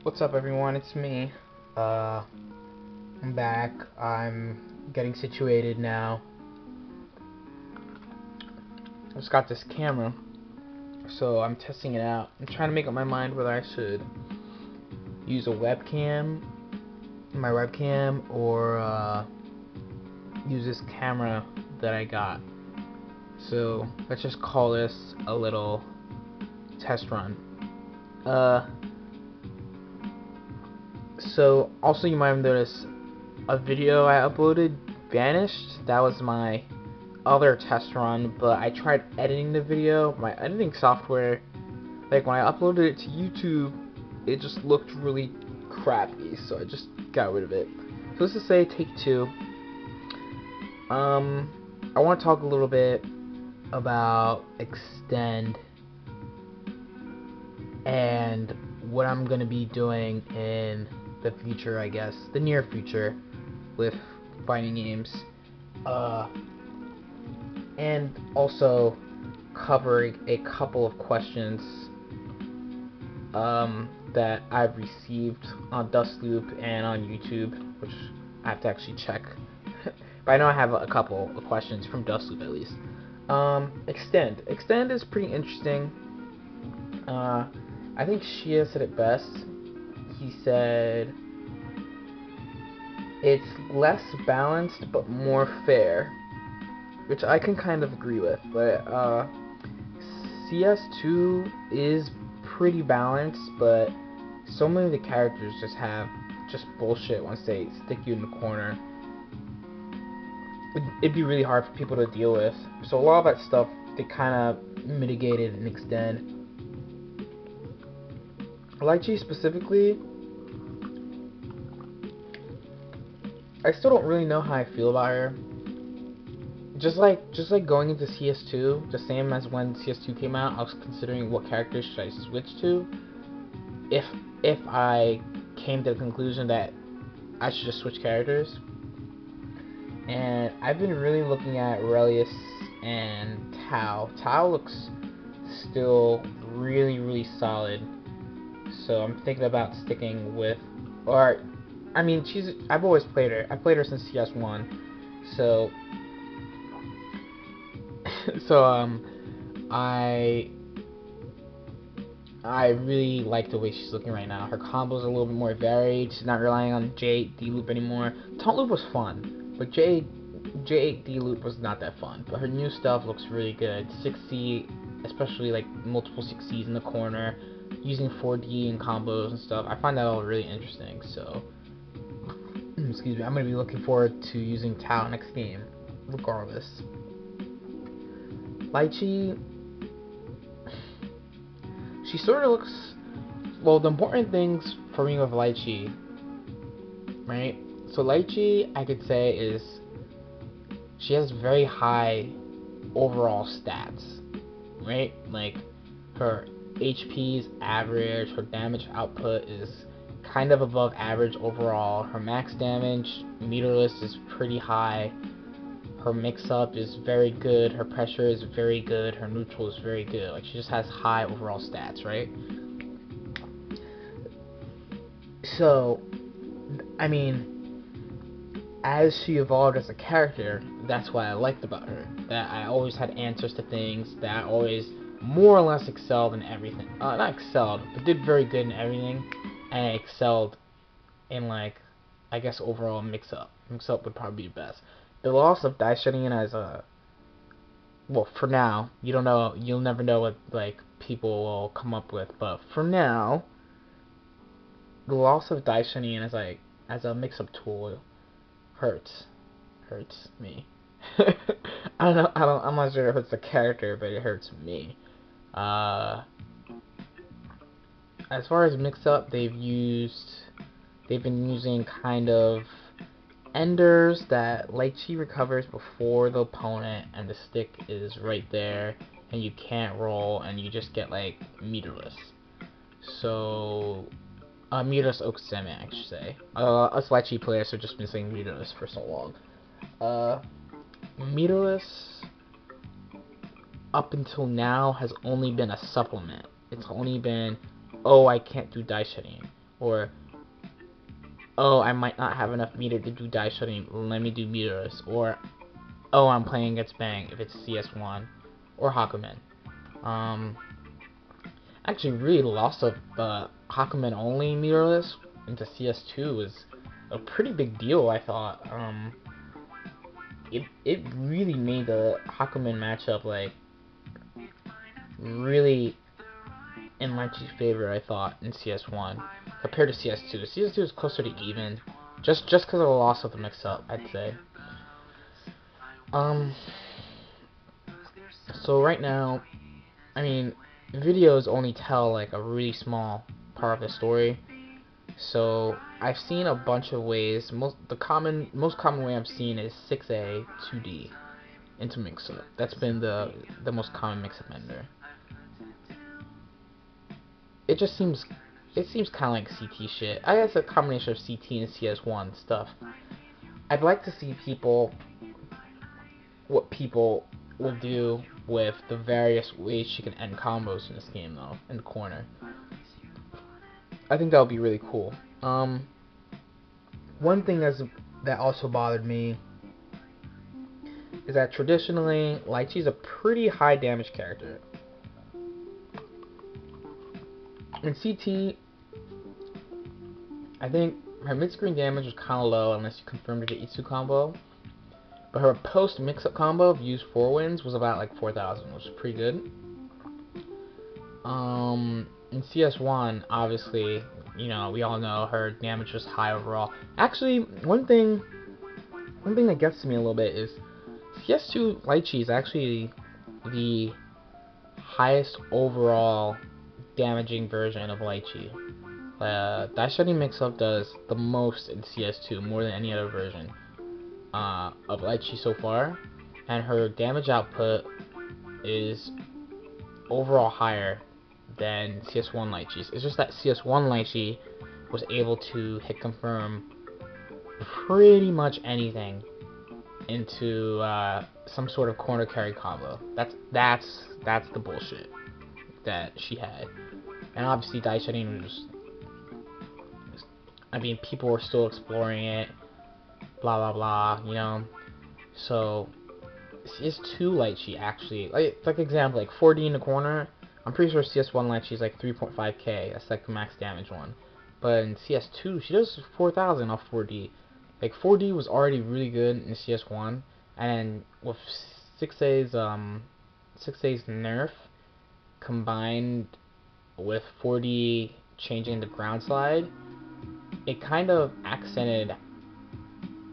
What's up, everyone? It's me. I'm back. I'm getting situated now. I just got this camera, so I'm testing it out. I'm trying to make up my mind whether I should use a webcam, my webcam, or use this camera that I got. So let's just call this a little test run. So also you might have noticed a video I uploaded vanished. That was my other test run, but I tried editing the video. My editing software, like when I uploaded it to YouTube, it just looked really crappy, so I just got rid of it. So let's just say take two. I want to talk a little bit about Extend and what I'm gonna be doing in the future, I guess, the near future, with fighting games, and also covering a couple of questions that I've received on Dustloop and on YouTube, which I have to actually check. But I know I have a couple of questions from Dustloop at least. Extend is pretty interesting. I think Shia said it best. He said it's less balanced but more fair, which I can kind of agree with. But CS2 is pretty balanced, but so many of the characters just have bullshit once they stick you in the corner. It'd be really hard for people to deal with. So a lot of that stuff they kind of mitigated and Extend. Litchi specifically, I still don't really know how I feel about her. Just like going into CS2, the same as when CS2 came out, I was considering what characters should I switch to. If I came to the conclusion that I should just switch characters. And I've been really looking at Relius and Tao. Tao looks still really solid. So I'm thinking about sticking with, or I mean, I've always played her. I played her since CS1. So I really like the way she's looking right now. Her combos are a little bit more varied. She's not relying on J8 D loop anymore. Taunt loop was fun, but J8 D loop was not that fun. But her new stuff looks really good. 6C, especially like multiple 6Cs in the corner, using 4D and combos and stuff. I find that all really interesting. So excuse me, I'm gonna be looking forward to using Tao next game, regardless. Litchi, she sort of looks, well, the important things for me with Litchi, right? So Litchi, I could say, is she has very high overall stats, right? Like her HP is average, her damage output is kind of above average overall, her max damage meterless is pretty high, her mix-up is very good, her pressure is very good, her neutral is very good. Like, she just has high overall stats, right? So, I mean, as she evolved as a character, that's what I liked about her. That I always had answers to things, that I always more or less excelled in everything. Not excelled, but did very good in everything, and I excelled in, like, I guess overall mix-up. Mix-up would probably be the best. The loss of dice shutting in as a, well, for now, you don't know, you'll never know what like people will come up with, but for now, the loss of dice shutting in as a mix-up tool hurts me. I'm not sure if it's the character, but it hurts me. As far as mix-up, they've been using kind of enders that Litchi recovers before the opponent, and the stick is right there, and you can't roll, and you just get like meterless. So, meterless Okuseme, I should say. Us Litchi players have just been saying meterless for so long. Meterless up until now has only been a supplement. It's only been, oh, I can't do dice shedding. or oh, I might not have enough meter to do die shutting, let me do meterless, or oh, I'm playing against Bang if it's CS1, or Hakumen. Actually really lost of Hakumen only meterless into CS2 was a pretty big deal, I thought. It really made the Hakumen matchup like really in Litchi's favor, I thought, in CS1 compared to CS2. CS2 is closer to even, just because of the loss of the mix-up, I'd say. So right now, I mean, videos only tell like a really small part of the story. So I've seen a bunch of ways. Most common way I've seen is 6A 2D into mix-up. That's been the most common mix-up ender. It seems kind of like CT shit. I guess a combination of CT and CS1 stuff. I'd like to see what people will do with the various ways she can end combos in this game, though, in the corner. I think that would be really cool. One thing that also bothered me is that traditionally, Litchi's a pretty high damage character. In CT, I think her mid-screen damage was kind of low unless you confirmed the Itsu combo. But her post mix-up combo of use 4 wins was about like 4,000, which is pretty good. In CS1, obviously, you know, we all know her damage was high overall. Actually, one thing that gets to me a little bit is CS2 Litchi is actually the highest overall damaging version of Litchi. Dash Shutting Mix-Up does the most in CS2, more than any other version of Litchi so far, and her damage output is overall higher than CS1 Litchi's. It's just that CS1 Litchi was able to hit confirm pretty much anything into some sort of corner carry combo. That's the bullshit that she had. And obviously die shutting was, I mean, people were still exploring it, blah blah blah, you know. So CS2 Litchi actually, like example, like 4D in the corner, I'm pretty sure CS1 Litchi is like 3.5k, that's like the max damage one. But in CS2, she does 4,000 off 4D. Like 4D was already really good in CS1, and with 6A's nerf combined with 4D changing the ground slide, it kind of accented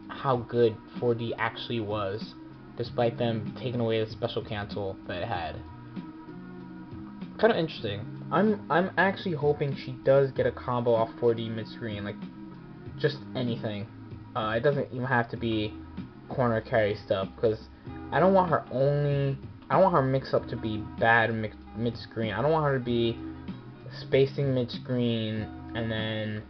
how good 4D actually was, despite them taking away the special cancel that it had. Kind of interesting. I'm actually hoping she does get a combo off 4D mid screen, like just anything. It doesn't even have to be corner carry stuff, because I don't want her mix up to be bad mid screen. I don't want her to be spacing mid screen and then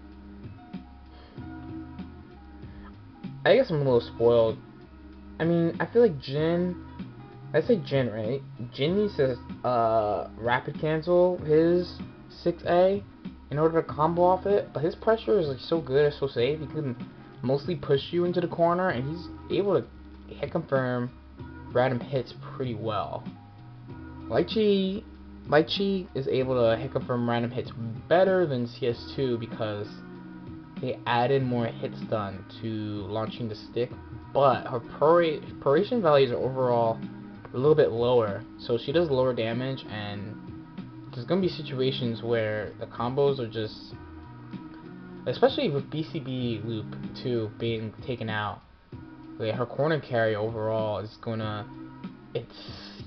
I guess I'm a little spoiled. I mean, I feel like I say Jin, right? Jin needs to rapid cancel his 6A in order to combo off it, but his pressure is like so good, so safe. He can mostly push you into the corner, and he's able to hit confirm random hits pretty well. Litchi is able to hit confirm random hits better than CS2 because they added more hit stun to launching the stick, but her proration values are overall a little bit lower, so she does lower damage, and there's gonna be situations where the combos are just, especially with BCB loop 2 being taken out, like her corner carry overall is gonna, it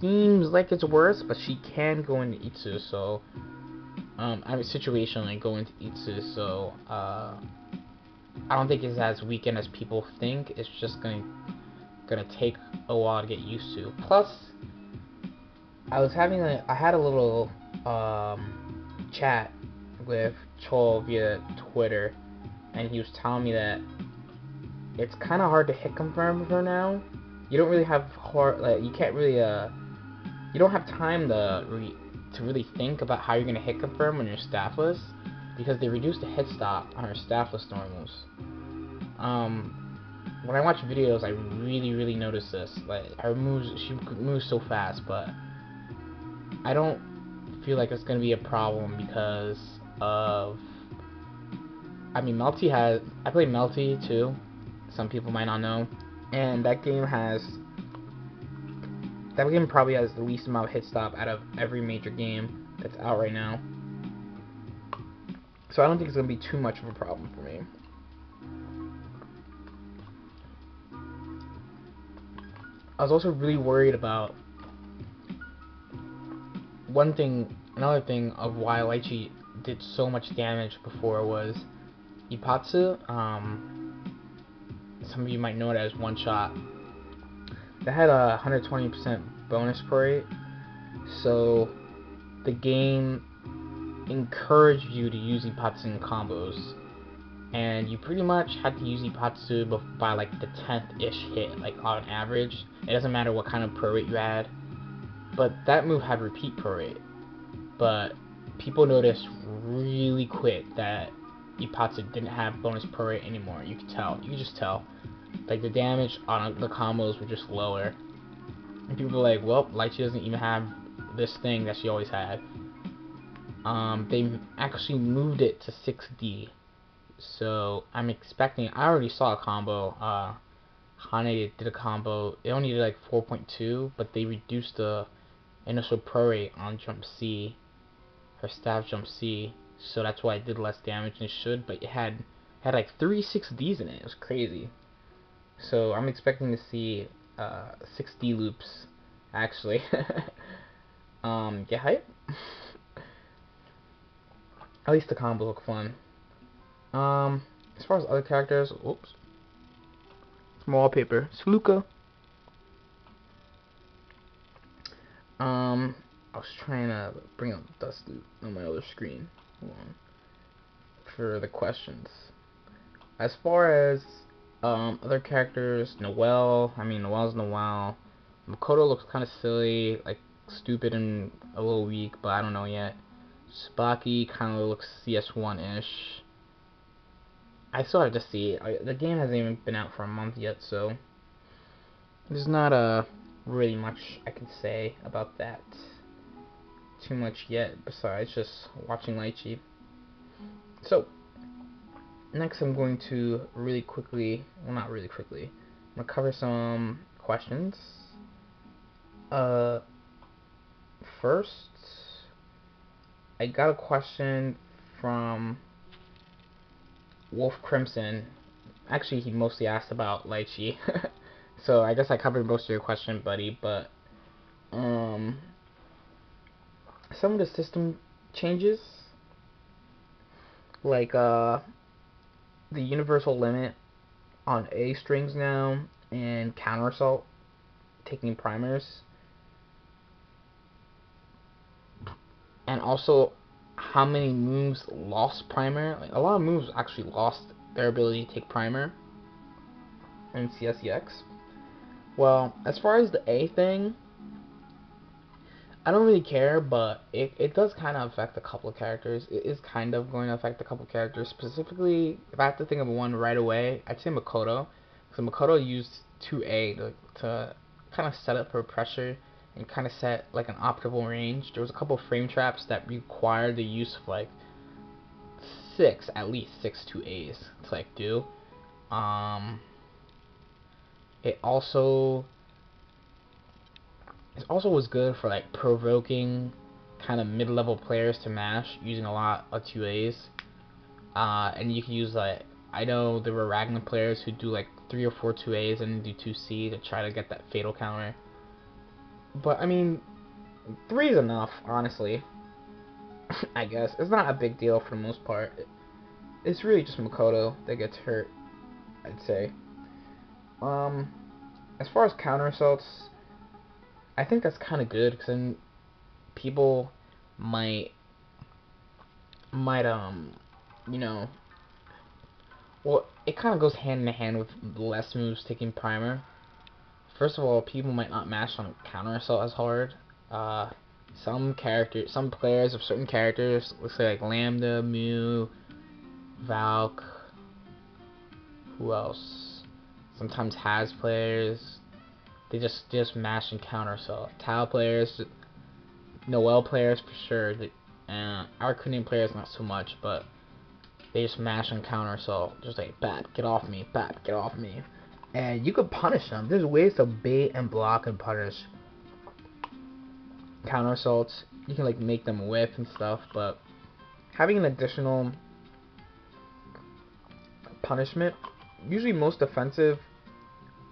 seems like it's worse, but she can go into Itsu, so I mean situationally go into Itsu, so I don't think it's as weakened as people think. It's just gonna take a while to get used to. Plus, I had a little chat with Chol via Twitter, and he was telling me that it's kind of hard to hit confirm with her now. You don't really have you can't really you don't have time to really think about how you're gonna hit confirm when you're staffless. because they reduced the hit stop on her staffless normals. When I watch videos, I really notice this. Like, her moves, she moves so fast, but I don't feel like it's gonna be a problem because of. I mean, Melty has. I play Melty too. Some people might not know, and that game has. That game probably has the least amount of hit stop out of every major game that's out right now. So I don't think it's gonna be too much of a problem for me. I was also really worried about another thing of why Litchi did so much damage before was Ipatsu. Some of you might know it as one shot. That had a 120% bonus per rate, so the game encouraged you to use Ipatsu in combos, and you pretty much had to use Ipatsu by like the 10th-ish hit, like on average. It doesn't matter what kind of pro rate you had, but that move had repeat pro rate. But people noticed really quick that Ipatsu didn't have bonus pro rate anymore. You could tell. You could just tell. Like, the damage on the combos were just lower. And people were like, well, Litchi doesn't even have this thing that she always had. They actually moved it to 6D. So, I'm expecting, I already saw a combo. Hane did a combo. It only did like 4.2, but they reduced the initial pro rate on jump C. Her staff jump C. So that's why it did less damage than it should, but it had like 3 6Ds in it. It was crazy. So I'm expecting to see 6D loops, actually. Get hype? At least the combos look fun. As far as other characters, oops. Some wallpaper. Sluka. I was trying to bring up Dust Loop on my other screen. Hold on. For the questions. As far as other characters, Noelle. I mean, Noelle's Noelle. Makoto looks kind of silly, like stupid and a little weak, but I don't know yet. Tsubaki kind of looks CS1-ish. I still have to see it. The game hasn't even been out for a month yet, so there's not really much I can say about that. Too much yet, besides just watching Litchi. So, next I'm going to really quickly, well, not really quickly, I'm going to cover some questions. First, I got a question from Wolf Crimson. Actually, he mostly asked about Litchi. So I guess I covered most of your question, buddy, but some of the system changes, like the universal limit on A strings now, and counter assault taking primers, and also how many moves lost primer. Like, a lot of moves actually lost their ability to take primer in CSEX. Well, as far as the A thing, I don't really care, but it does kind of affect a couple of characters. It is kind of going to affect a couple of characters. Specifically, if I have to think of one right away, I'd say Makoto. So Makoto used 2A to kind of set up her pressure and kind of set like an optimal range. There was a couple of frame traps that required the use of like at least six 2As to like do. It also was good for like provoking kind of mid-level players to mash using a lot of 2As. And you can use like, I know there were Ragnar players who do like 3 or 4 2As and do 2C to try to get that fatal counter. But I mean, 3 is enough, honestly. I guess it's not a big deal for the most part. It's really just Makoto that gets hurt, I'd say. As far as counter assaults, I think that's kind of good, because then people might you know, well, it kind of goes hand in hand with less moves taking primer. First of all, people might not mash on counter assault as hard. some players of certain characters, let's say like Lambda, Mew, Valk, who else? Sometimes has players, they just mash and counter assault. Tau players, Noel players for sure. Arcanium players not so much, but they just mash and counter assault. Just like, Bap, get off me, Bap, get off me. And you could punish them. There's ways to bait and block and punish counter assaults. You can like make them whiff and stuff, but having an additional punishment, usually most defensive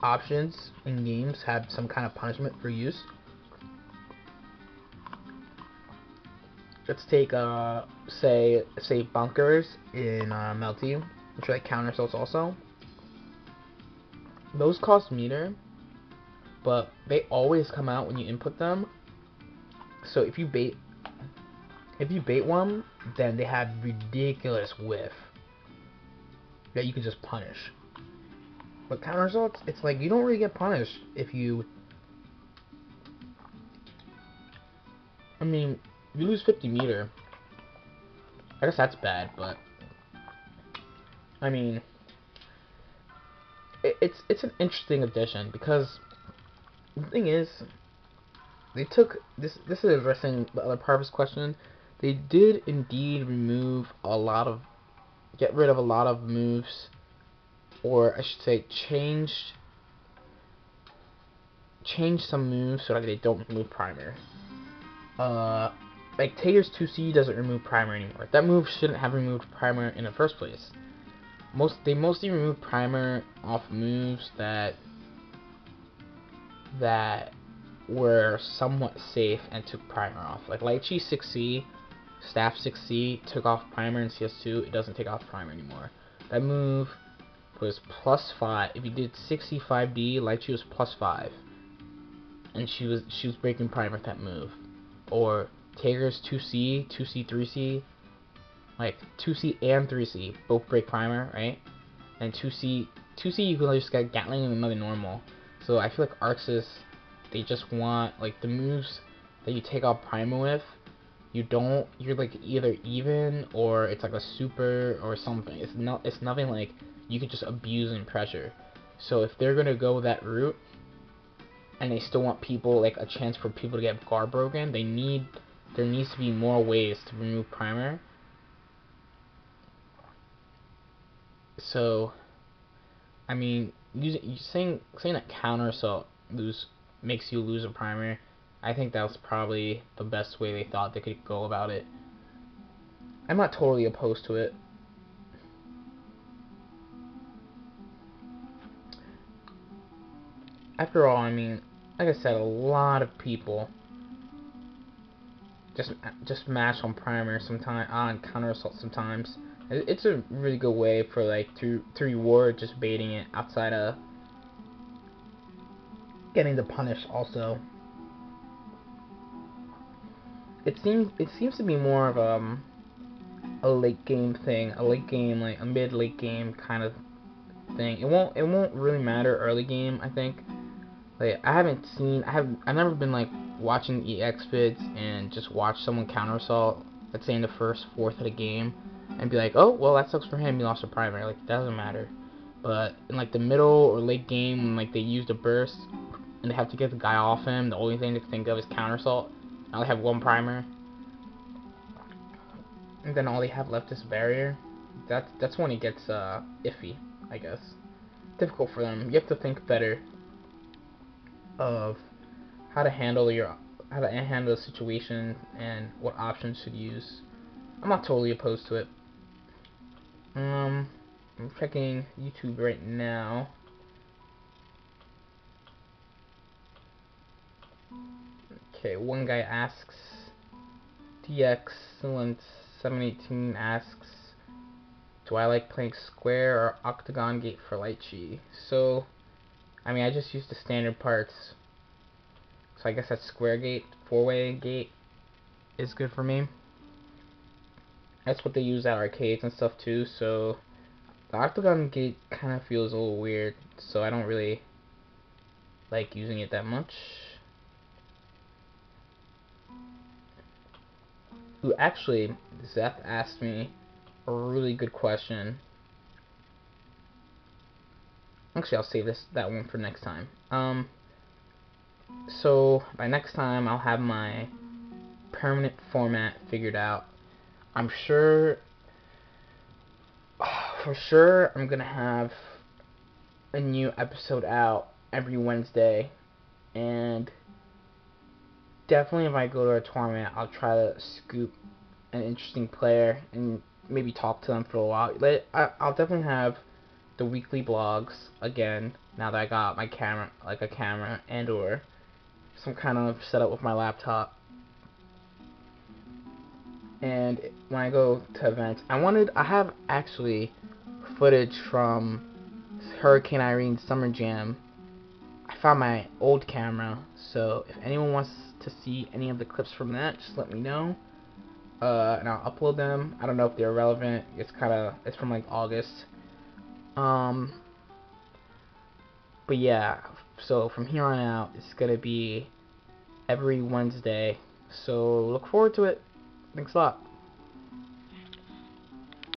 options in games have some kind of punishment for use. Let's take say bunkers in Melty, which are like counter assaults also. Those cost meter, but they always come out when you input them. So if you bait one, then they have ridiculous whiff that you can just punish. But counter assaults, it's like you don't really get punished if you. I mean, you lose 50 meter. I guess that's bad, but I mean, it's an interesting addition because the thing is, they took this. This is addressing the other part of his question. They did indeed remove a lot of, get rid of a lot of moves, or I should say, change some moves so that they don't remove primer. Like Taylor's 2C doesn't remove primer anymore. That move shouldn't have removed primer in the first place. They mostly remove primer off moves that were somewhat safe and took primer off. Like Litchi 6C, Staff 6C took off primer in CS2. It doesn't take off primer anymore. That move was +5. If you did 65D, Litchi was +5, and she was breaking primer with that move. Or Tager's 2C, 3C, like 2C and 3C both break primer, right? And 2C you can just get Gatling and another normal. So I feel like Arxis, they just want like the moves that you take off primer with, you're like either even or it's like a super or something. It's nothing like you could just abuse and pressure. So if they're gonna go that route and they still want people, like a chance for people to get guard broken, there needs to be more ways to remove primer. So I mean, saying that counter assault makes you lose a primer, I think that was probably the best way they thought they could go about it. I'm not totally opposed to it. After all, I mean, like I said, a lot of people just mash on primer sometimes, on counter assault sometimes. It's a really good way for like to reward just baiting it outside of getting the punish also. It seems to be more of a late game thing, like a mid late game kind of thing. It won't really matter early game, I think. Like I've never been like watching EX vids and just watch someone counter assault, let's say in the first fourth of the game, and be like, oh well, that sucks for him, he lost a primer. Like it doesn't matter. But in like the middle or late game, when like they use the burst and they have to get the guy off him, the only thing they can think of is counter assault. Now they have one primer, and then all they have left is barrier. That's when it gets iffy, I guess. Difficult for them. You have to think better of how to handle the situation and what options should use. I'm not totally opposed to it. I'm checking YouTube right now. Okay, one guy asks, DXcellent718 asks, do I like playing square or octagon gate for Litchi? So, I mean, I just use the standard parts. So I guess that square gate, 4-way gate, is good for me. That's what they use at arcades and stuff too, so the octagon gate kind of feels a little weird, so I don't really like using it that much. who actually, Zeth asked me a really good question. Actually, I'll save that one for next time. So by next time, I'll have my permanent format figured out. I'm sure, for sure, I'm gonna have a new episode out every Wednesday, and definitely if I go to a tournament, I'll try to scoop an interesting player and maybe talk to them for a while. I'll definitely have the weekly blogs again now that I got my camera, like a camera and or some kind of setup with my laptop. And when I go to events, I have actually footage from Hurricane Irene Summer Jam. I found my old camera, so if anyone wants to see any of the clips from that, just let me know. And I'll upload them. I don't know if they're relevant. It's from like August. But yeah, so from here on out, it's gonna be every Wednesday. So look forward to it. Thanks a lot.